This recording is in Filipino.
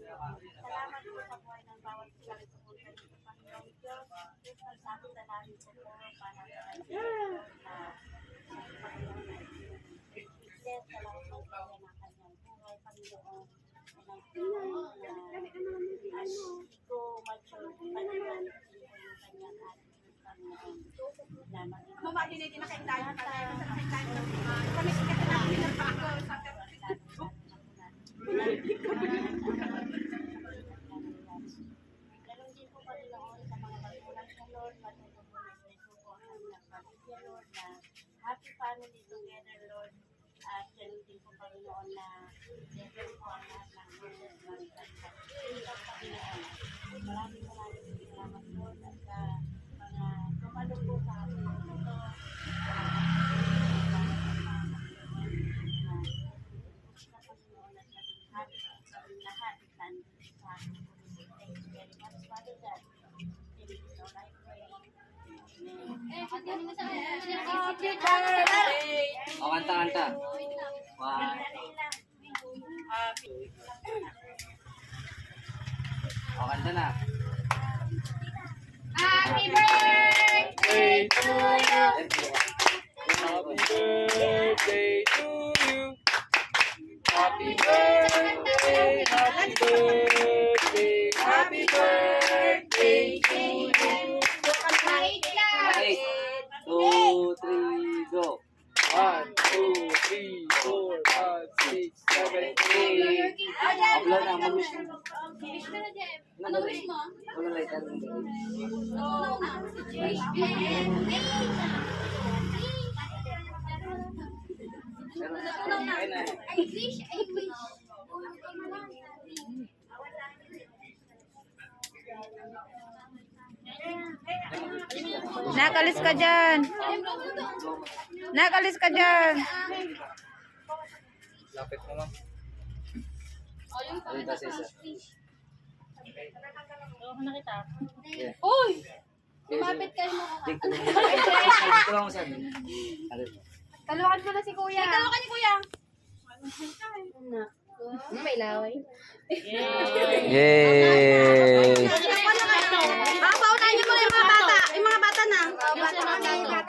Salamat po sa buhay ng bawat isa sa punta dito, Panginoong Diyos. Diyos, nagsabi na namin po po para sa kanyang Yes, sa lahat ng kanya ng kanyang buhay, Panginoon. Ito, mature, Panginoon, yung kanyang Mama, dinigin na kayo tayo. Kami sikat na namin ng bago. Ganon din po Panginoon sa mga magulang sa Lord, patuloy po na isuko ang kanilang pamilya, Lord, na happy family together, Lord. At ganon din po Panginoon na level po ang lahat ng Lord, Panginoon. Maraming salamat, Lord, at sa mga tumalong po sa amin ito. O, kanta. One. O, kanta na. Happy birthday to you. Happy birthday to you. Happy birthday, happy birthday, happy birthday to you. 8, 2, 3, go. 1, 2, 3, 4, 5, 6, 7, 8. Upload na, mag-wish na. Wish ka na, Jem. Ano wish mo? Wala lang ito. No. I wish. Nakalis ka dyan. Nakalis ka dyan. Lapit mo, ma'am. Ayun kasi isa. Uy! Lumapit kayo mo. Dito lang sa amin. Talukan mo na si Kuya. Talukan ni Kuya. May laway. Yay! Paunahin niyo muna yung mga bata. Yung mga bata na. Bata na.